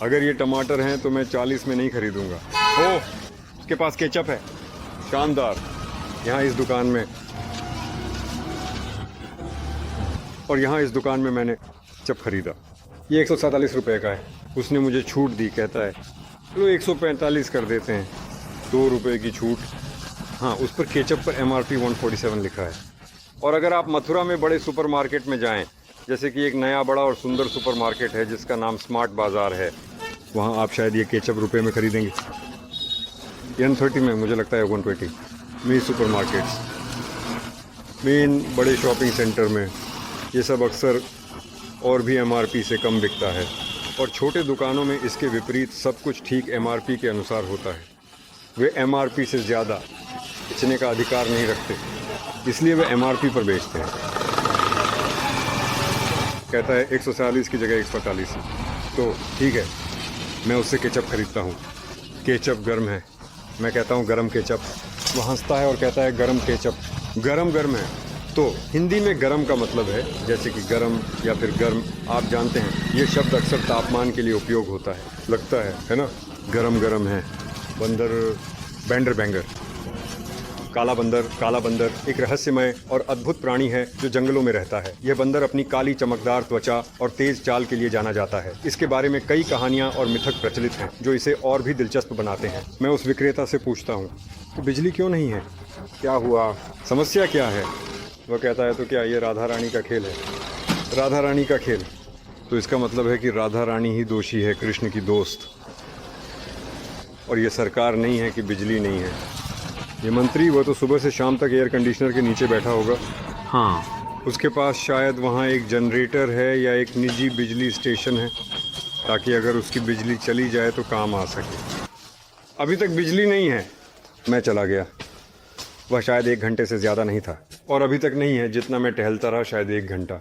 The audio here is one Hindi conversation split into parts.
अगर ये टमाटर हैं तो मैं 40 में नहीं खरीदूंगा। ओह, उसके पास केचप है, शानदार। यहाँ इस दुकान में, और यहाँ इस दुकान में मैंने केचप खरीदा। ये 147 रुपये का है। उसने मुझे छूट दी, कहता है चलो 145 कर देते हैं, 2 रुपये की छूट। हाँ, उस पर केचप पर MRP 147 लिखा है। और अगर आप मथुरा में बड़े सुपरमार्केट में जाएं, जैसे कि एक नया बड़ा और सुंदर सुपरमार्केट है जिसका नाम स्मार्ट बाज़ार है, वहाँ आप शायद ये केचप रुपये में खरीदेंगे। N30 में मुझे लगता है 120। मेन सुपरमार्केट्स, मेन बड़े शॉपिंग सेंटर में ये सब अक्सर और भी MRP से कम बिकता है। और छोटे दुकानों में इसके विपरीत सब कुछ ठीक MRP के अनुसार होता है। वे MRP से ज़्यादा बेचने का अधिकार नहीं रखते, इसलिए वे MRP पर बेचते हैं। कहता है 140 की जगह 145, तो ठीक है, मैं उससे केचप खरीदता हूँ। केचप गर्म है, मैं कहता हूँ गरम केचप। वो हंसता है और कहता है गरम केचप गरम गरम है। तो हिंदी में गरम का मतलब है जैसे कि गरम या फिर गर्म, आप जानते हैं ये शब्द अक्सर तापमान के लिए उपयोग होता है, लगता है ना। गरम गरम है। बंदर, बैंडर बैंगर। काला बंदर एक रहस्यमय और अद्भुत प्राणी है जो जंगलों में रहता है। यह बंदर अपनी काली चमकदार त्वचा और तेज चाल के लिए जाना जाता है। इसके बारे में कई कहानियां और मिथक प्रचलित हैं जो इसे और भी दिलचस्प बनाते हैं। मैं उस विक्रेता से पूछता हूँ तो बिजली क्यों नहीं है, क्या हुआ, समस्या क्या है। वह कहता है तो क्या ये राधा रानी का खेल है। राधा रानी का खेल, तो इसका मतलब है कि राधा रानी ही दोषी है, कृष्ण की दोस्त। और ये सरकार नहीं है कि बिजली नहीं है। ये मंत्री, वो तो सुबह से शाम तक एयर कंडीशनर के नीचे बैठा होगा। हाँ, उसके पास शायद वहाँ एक जनरेटर है या एक निजी बिजली स्टेशन है, ताकि अगर उसकी बिजली चली जाए तो काम आ सके। अभी तक बिजली नहीं है। मैं चला गया। वह शायद 1 घंटे से ज़्यादा नहीं था, और अभी तक नहीं है। जितना मैं टहलता रहा, शायद 1 घंटा।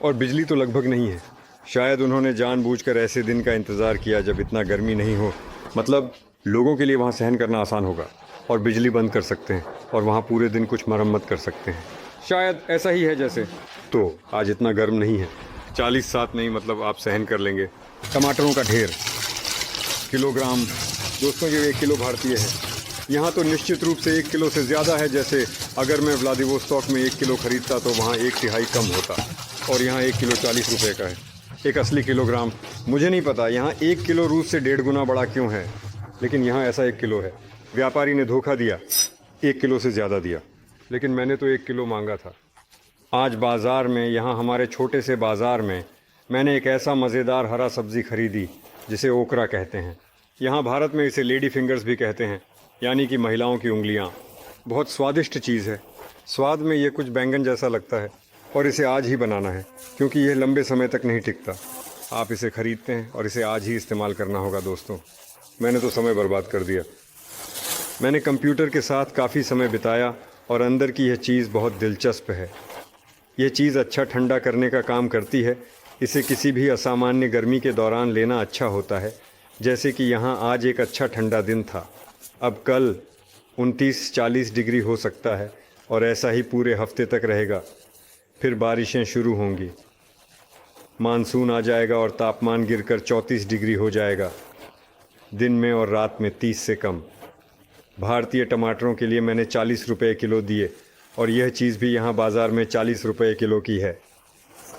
और बिजली तो लगभग नहीं है। शायद उन्होंने जानबूझकर ऐसे दिन का इंतज़ार किया जब इतना गर्मी नहीं हो। मतलब लोगों के लिए वहाँ सहन करना आसान होगा और बिजली बंद कर सकते हैं और वहाँ पूरे दिन कुछ मरम्मत कर सकते हैं। शायद ऐसा ही है जैसे। तो आज इतना गर्म नहीं है। 40-7 नहीं, मतलब आप सहन कर लेंगे। टमाटरों का ढेर, किलोग्राम। दोस्तों, ये 1 किलो भारतीय है। यहाँ तो निश्चित रूप से 1 किलो से ज़्यादा है। जैसे अगर मैं व्लादिवोस्तोक में 1 किलो ख़रीदता तो वहाँ 1/3 कम होता, और यहाँ 1 किलो 40 रुपये का है। एक असली किलोग्राम। मुझे नहीं पता यहाँ 1 किलो रूस से 1.5 गुना बड़ा क्यों है, लेकिन यहाँ ऐसा 1 किलो है। व्यापारी ने धोखा दिया, 1 किलो से ज़्यादा दिया, लेकिन मैंने तो 1 किलो मांगा था। आज बाज़ार में, यहाँ हमारे छोटे से बाज़ार में, मैंने एक ऐसा मज़ेदार हरा सब्ज़ी खरीदी जिसे ओकरा कहते हैं। यहाँ भारत में इसे लेडी फिंगर्स भी कहते हैं, यानी कि महिलाओं की उंगलियाँ। बहुत स्वादिष्ट चीज़ है। स्वाद में ये कुछ बैंगन जैसा लगता है, और इसे आज ही बनाना है क्योंकि यह लंबे समय तक नहीं टिकता। आप इसे खरीदते हैं और इसे आज ही इस्तेमाल करना होगा। दोस्तों, मैंने तो समय बर्बाद कर दिया। मैंने कंप्यूटर के साथ काफ़ी समय बिताया और अंदर की यह चीज़ बहुत दिलचस्प है। यह चीज़ अच्छा ठंडा करने का काम करती है। इसे किसी भी असामान्य गर्मी के दौरान लेना अच्छा होता है, जैसे कि यहाँ आज एक अच्छा ठंडा दिन था। अब कल 29-40 डिग्री हो सकता है और ऐसा ही पूरे हफ्ते तक रहेगा। फिर बारिशें शुरू होंगी, मानसून आ जाएगा और तापमान गिरकर 34 डिग्री हो जाएगा, दिन में और रात में 30 से कम। भारतीय टमाटरों के लिए मैंने 40 रुपये किलो दिए, और यह चीज़ भी यहाँ बाज़ार में 40 रुपये किलो की है।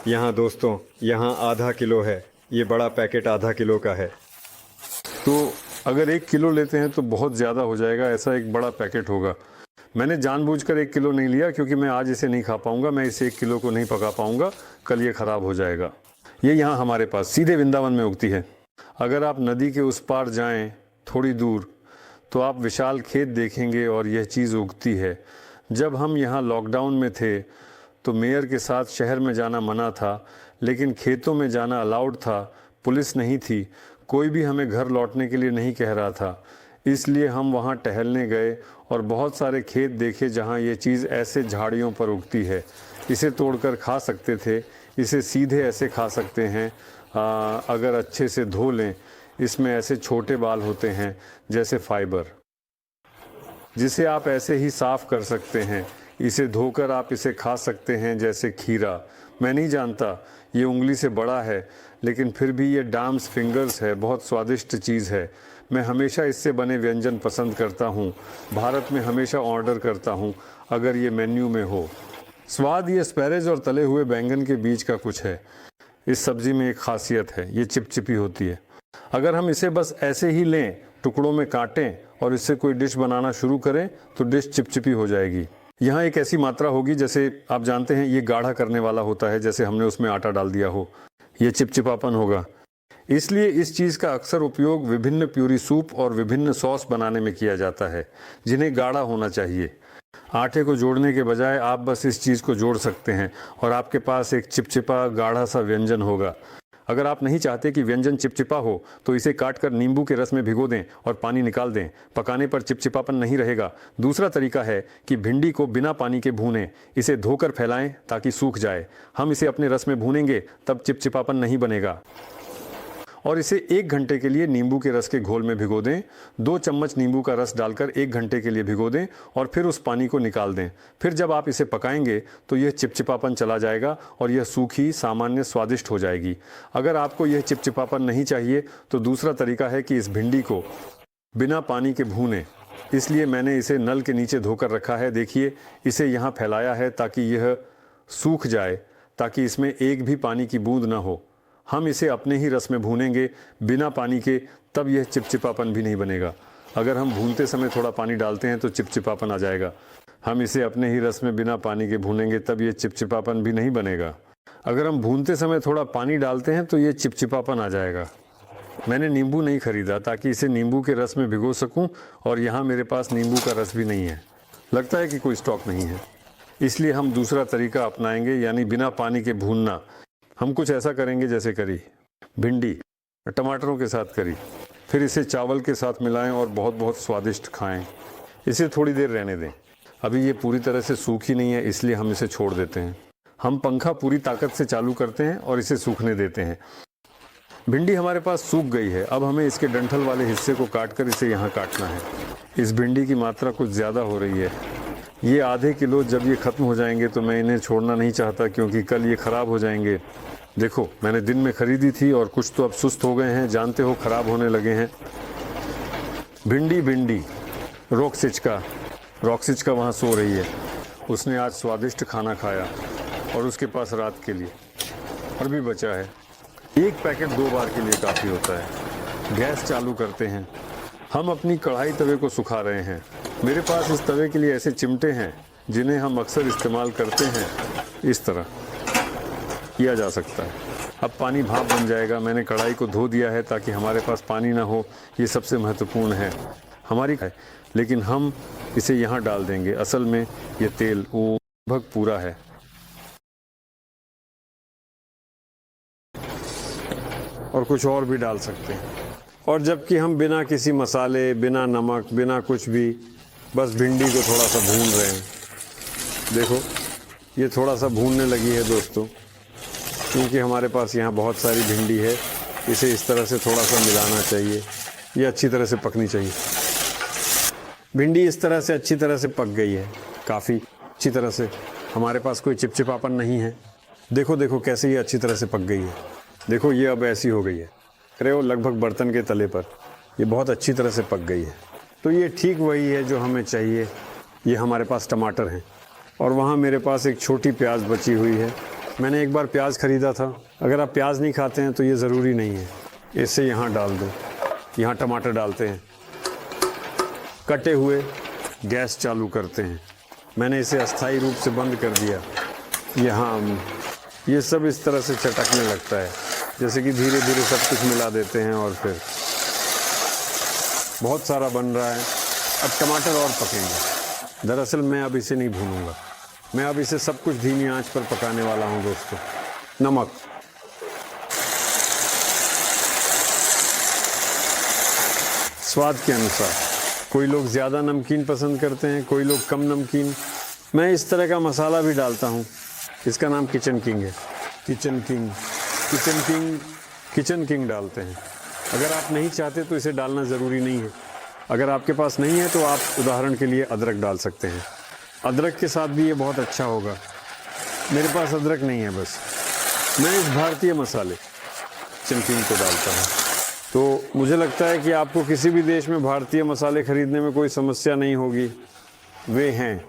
यहाँ दोस्तों, यहाँ आधा किलो है। ये बड़ा पैकेट आधा किलो का है। तो अगर 1 किलो लेते हैं तो बहुत ज़्यादा हो जाएगा। ऐसा एक बड़ा पैकेट होगा। मैंने जानबूझकर 1 किलो नहीं लिया क्योंकि मैं आज इसे नहीं खा पाऊँगा। मैं इसे 1 किलो को नहीं पका पाऊँगा, कल ये ख़राब हो जाएगा। ये यहाँ हमारे पास सीधे वृंदावन में उगती है। अगर आप नदी के उस पार जाएं थोड़ी दूर तो आप विशाल खेत देखेंगे और यह चीज़ उगती है। जब हम यहाँ लॉकडाउन में थे तो मेयर के साथ शहर में जाना मना था, लेकिन खेतों में जाना अलाउड था। पुलिस नहीं थी, कोई भी हमें घर लौटने के लिए नहीं कह रहा था, इसलिए हम वहाँ टहलने गए और बहुत सारे खेत देखे जहाँ ये चीज़ ऐसे झाड़ियों पर उगती है। इसे तोड़कर खा सकते थे, इसे सीधे ऐसे खा सकते हैं अगर अच्छे से धो लें। इसमें ऐसे छोटे बाल होते हैं जैसे फाइबर, जिसे आप ऐसे ही साफ़ कर सकते हैं। इसे धोकर आप इसे खा सकते हैं जैसे खीरा। मैं नहीं जानता, ये उंगली से बड़ा है, लेकिन फिर भी ये डाम्स फिंगर्स है, बहुत स्वादिष्ट चीज़ है। मैं हमेशा इससे बने व्यंजन पसंद करता हूँ। भारत में हमेशा ऑर्डर करता हूँ अगर ये मेन्यू में हो। स्वाद ये स्पैरेज और तले हुए बैंगन के बीच का कुछ है। इस सब्ज़ी में एक खासियत है, ये चिपचिपी होती है। अगर हम इसे बस ऐसे ही लें, टुकड़ों में काटें और इससे कोई डिश बनाना शुरू करें तो डिश चिपचिपी हो जाएगी। यहाँ एक ऐसी मात्रा होगी, जैसे आप जानते हैं ये गाढ़ा करने वाला होता है, जैसे हमने उसमें आटा डाल दिया हो। ये चिपचिपापन होगा। इसलिए इस चीज़ का अक्सर उपयोग विभिन्न प्यूरी सूप और विभिन्न सॉस बनाने में किया जाता है, जिन्हें गाढ़ा होना चाहिए। आटे को जोड़ने के बजाय आप बस इस चीज़ को जोड़ सकते हैं और आपके पास एक चिपचिपा गाढ़ा सा व्यंजन होगा। अगर आप नहीं चाहते कि व्यंजन चिपचिपा हो तो इसे काटकर नींबू के रस में भिगो दें और पानी निकाल दें। पकाने पर चिपचिपापन नहीं रहेगा। दूसरा तरीका है कि भिंडी को बिना पानी के भूनें। इसे धोकर फैलाएं ताकि सूख जाए। हम इसे अपने रस में भूनेंगे तब चिपचिपापन नहीं बनेगा। और इसे 1 घंटे के लिए नींबू के रस के घोल में भिगो दें। 2 चम्मच नींबू का रस डालकर 1 घंटे के लिए भिगो दें और फिर उस पानी को निकाल दें। फिर जब आप इसे पकाएंगे तो यह चिपचिपापन चला जाएगा और यह सूखी सामान्य स्वादिष्ट हो जाएगी। अगर आपको यह चिपचिपापन नहीं चाहिए तो दूसरा तरीका है कि इस भिंडी को बिना पानी के भूनें। इसलिए मैंने इसे नल के नीचे धोकर रखा है। देखिए, इसे यहाँ फैलाया है ताकि यह सूख जाए, ताकि इसमें एक भी पानी की बूंद ना हो। हम इसे अपने ही रस में भूनेंगे बिना पानी के, तब यह चिपचिपापन भी नहीं बनेगा। अगर हम भूनते समय थोड़ा पानी डालते हैं तो चिपचिपापन आ जाएगा। हम इसे अपने ही रस में बिना पानी के भूनेंगे तब यह चिपचिपापन भी नहीं बनेगा। अगर हम भूनते समय थोड़ा पानी डालते हैं तो ये चिपचिपापन आ जाएगा। मैंने नींबू नहीं खरीदा ताकि इसे नींबू के रस में भिगो सकूं, और यहाँ मेरे पास नींबू का रस भी नहीं है। लगता है कि कोई स्टॉक नहीं है, इसलिए हम दूसरा तरीका अपनाएंगे, यानी बिना पानी के भूनना। हम कुछ ऐसा करेंगे जैसे करी, भिंडी टमाटरों के साथ करी, फिर इसे चावल के साथ मिलाएं और बहुत बहुत स्वादिष्ट खाएं। इसे थोड़ी देर रहने दें। अभी ये पूरी तरह से सूखी नहीं है, इसलिए हम इसे छोड़ देते हैं। हम पंखा पूरी ताकत से चालू करते हैं और इसे सूखने देते हैं। भिंडी हमारे पास सूख गई है। अब हमें इसके डंठल वाले हिस्से को काटकर इसे यहाँ काटना है। इस भिंडी की मात्रा कुछ ज़्यादा हो रही है। ये आधे किलो जब ये ख़त्म हो जाएंगे तो मैं इन्हें छोड़ना नहीं चाहता, क्योंकि कल ये ख़राब हो जाएंगे। देखो, मैंने दिन में ख़रीदी थी और कुछ तो अब सुस्त हो गए हैं, जानते हो, ख़राब होने लगे हैं। भिंडी रॉक्सिच का वहाँ सो रही है। उसने आज स्वादिष्ट खाना खाया और उसके पास रात के लिए और भी बचा है। एक पैकेट 2 बार के लिए काफ़ी होता है। गैस चालू करते हैं। हम अपनी कढ़ाई तवे को सुखा रहे हैं। मेरे पास इस तवे के लिए ऐसे चिमटे हैं जिन्हें हम अक्सर इस्तेमाल करते हैं। इस तरह किया जा सकता है। अब पानी भाप बन जाएगा। मैंने कढ़ाई को धो दिया है ताकि हमारे पास पानी ना हो। ये सबसे महत्वपूर्ण है हमारी है, लेकिन हम इसे यहाँ डाल देंगे। असल में ये तेल वो लगभग पूरा है। और कुछ और भी डाल सकते हैं। और जबकि हम बिना किसी मसाले, बिना नमक, बिना कुछ भी, बस भिंडी को थोड़ा सा भून रहे हैं। देखो, ये थोड़ा सा भूनने लगी है दोस्तों, क्योंकि हमारे पास यहाँ बहुत सारी भिंडी है। इसे इस तरह से थोड़ा सा मिलाना चाहिए। ये अच्छी तरह से पकनी चाहिए। भिंडी इस तरह से अच्छी तरह से पक गई है, काफ़ी अच्छी तरह से। हमारे पास कोई चिपचिपापन नहीं है। देखो कैसे ये अच्छी तरह से पक गई है। देखो, ये अब ऐसी हो गई है, अरे वो लगभग बर्तन के तले पर। ये बहुत अच्छी तरह से पक गई है। तो ये ठीक वही है जो हमें चाहिए। ये हमारे पास टमाटर हैं और वहाँ मेरे पास एक छोटी प्याज बची हुई है। मैंने एक बार प्याज ख़रीदा था। अगर आप प्याज नहीं खाते हैं तो ये ज़रूरी नहीं है। इसे यहाँ डाल दो। यहाँ टमाटर डालते हैं, कटे हुए। गैस चालू करते हैं। मैंने इसे अस्थायी रूप से बंद कर दिया। यहाँ ये सब इस तरह से चटकने लगता है, जैसे कि धीरे धीरे सब कुछ मिला देते हैं। और फिर बहुत सारा बन रहा है। अब टमाटर और पकेंगे। दरअसल मैं अब इसे नहीं भूनूंगा। मैं अब इसे सब कुछ धीमी आंच पर पकाने वाला हूं दोस्तों। नमक, स्वाद के अनुसार। कोई लोग ज़्यादा नमकीन पसंद करते हैं, कोई लोग कम नमकीन। मैं इस तरह का मसाला भी डालता हूं। इसका नाम किचन किंग है। किचन किंग डालते हैं। अगर आप नहीं चाहते तो इसे डालना ज़रूरी नहीं है। अगर आपके पास नहीं है तो आप उदाहरण के लिए अदरक डाल सकते हैं। अदरक के साथ भी ये बहुत अच्छा होगा। मेरे पास अदरक नहीं है। बस मैं इस भारतीय मसाले किचन किंग को डालता हूँ। तो मुझे लगता है कि आपको किसी भी देश में भारतीय मसाले खरीदने में कोई समस्या नहीं होगी। वे हैं,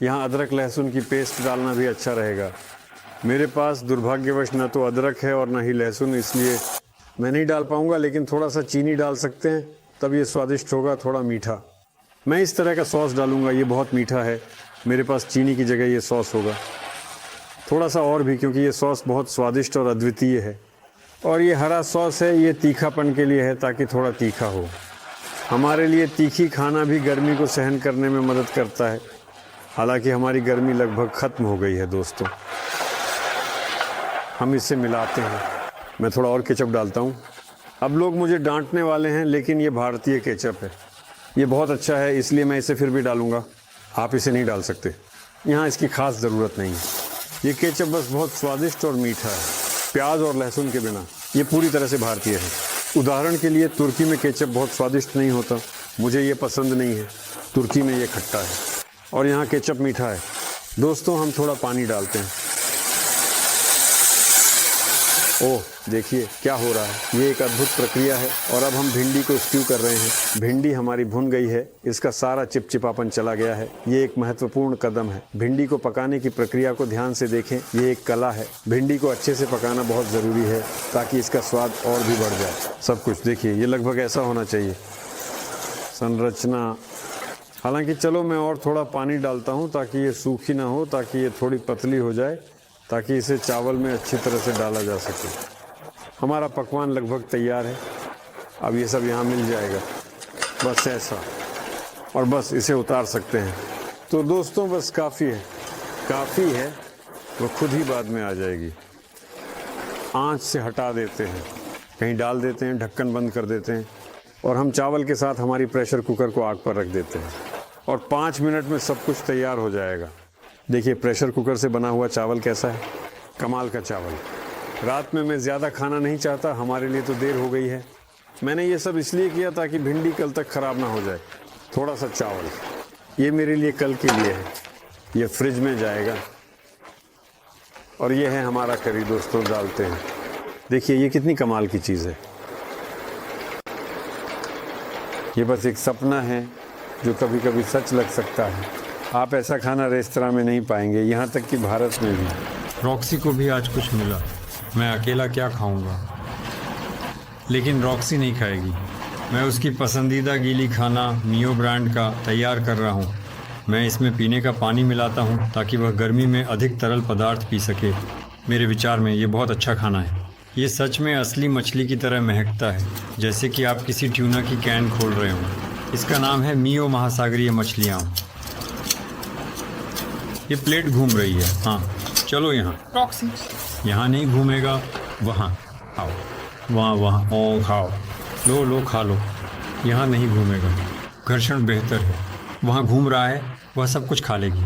यहाँ अदरक लहसुन की पेस्ट डालना भी अच्छा रहेगा। मेरे पास दुर्भाग्यवश न तो अदरक है और न ही लहसुन, इसलिए मैं नहीं डाल पाऊँगा, लेकिन थोड़ा सा चीनी डाल सकते हैं, तब ये स्वादिष्ट होगा, थोड़ा मीठा। मैं इस तरह का सॉस डालूँगा, ये बहुत मीठा है। मेरे पास चीनी की जगह ये सॉस होगा, थोड़ा सा और भी, क्योंकि ये सॉस बहुत स्वादिष्ट और अद्वितीय है। और ये हरा सॉस है, ये तीखापन के लिए है, ताकि थोड़ा तीखा हो। हमारे लिए तीखी खाना भी गर्मी को सहन करने में मदद करता है। हालांकि हमारी गर्मी लगभग ख़त्म हो गई है दोस्तों। हम इसे मिलाते हैं। मैं थोड़ा और केचप डालता हूँ। अब लोग मुझे डांटने वाले हैं, लेकिन ये भारतीय केचप है, ये बहुत अच्छा है, इसलिए मैं इसे फिर भी डालूँगा। आप इसे नहीं डाल सकते, यहाँ इसकी ख़ास ज़रूरत नहीं है। ये केचप बस बहुत स्वादिष्ट और मीठा है, प्याज और लहसुन के बिना। ये पूरी तरह से भारतीय है। उदाहरण के लिए तुर्की में केचप बहुत स्वादिष्ट नहीं होता, मुझे ये पसंद नहीं है। तुर्की में ये खट्टा है और यहाँ केचप मीठा है। दोस्तों, हम थोड़ा पानी डालते हैं। ओह, देखिए क्या हो रहा है, ये एक अद्भुत प्रक्रिया है। और अब हम भिंडी को स्ट्यू कर रहे हैं। भिंडी हमारी भुन गई है, इसका सारा चिपचिपापन चला गया है। ये एक महत्वपूर्ण कदम है। भिंडी को पकाने की प्रक्रिया को ध्यान से देखें, ये एक कला है। भिंडी को अच्छे से पकाना बहुत ज़रूरी है, ताकि इसका स्वाद और भी बढ़ जाए। सब कुछ देखिए, ये लगभग ऐसा होना चाहिए संरचना। हालांकि चलो मैं और थोड़ा पानी डालता हूँ, ताकि ये सूखी ना हो, ताकि ये थोड़ी पतली हो जाए, ताकि इसे चावल में अच्छी तरह से डाला जा सके। हमारा पकवान लगभग तैयार है। अब ये सब यहाँ मिल जाएगा, बस ऐसा, और बस इसे उतार सकते हैं। तो दोस्तों, बस काफ़ी है, वो खुद ही बाद में आ जाएगी। आँच से हटा देते हैं, कहीं डाल देते हैं, ढक्कन बंद कर देते हैं, और हम चावल के साथ हमारी प्रेशर कुकर को आग पर रख देते हैं, और 5 मिनट में सब कुछ तैयार हो जाएगा। देखिए प्रेशर कुकर से बना हुआ चावल कैसा है, कमाल का चावल। रात में मैं ज़्यादा खाना नहीं चाहता, हमारे लिए तो देर हो गई है। मैंने ये सब इसलिए किया ताकि भिंडी कल तक ख़राब ना हो जाए। थोड़ा सा चावल, ये मेरे लिए कल के लिए है, ये फ्रिज में जाएगा। और ये है हमारा करी दोस्तों, डालते हैं। देखिए ये कितनी कमाल की चीज़ है। ये बस एक सपना है जो कभी कभी सच लग सकता है। आप ऐसा खाना रेस्तरां में नहीं पाएंगे, यहाँ तक कि भारत में भी। रॉक्सी को भी आज कुछ मिला, मैं अकेला क्या खाऊंगा, लेकिन रॉक्सी नहीं खाएगी। मैं उसकी पसंदीदा गीली खाना मियो ब्रांड का तैयार कर रहा हूँ। मैं इसमें पीने का पानी मिलाता हूँ, ताकि वह गर्मी में अधिक तरल पदार्थ पी सके। मेरे विचार में ये बहुत अच्छा खाना है। ये सच में असली मछली की तरह महकता है, जैसे कि आप किसी ट्यूना की कैन खोल रहे हो। इसका नाम है मियो महासागरीय मछलियाँ। ये प्लेट घूम रही है। हाँ चलो यहाँ। रॉक्सी यहाँ नहीं घूमेगा, वहाँ आओ, वहाँ ओ खाओ, लो खा लो। यहाँ नहीं घूमेगा, घर्षण बेहतर है। वहाँ घूम रहा है, वह सब कुछ खा लेगी।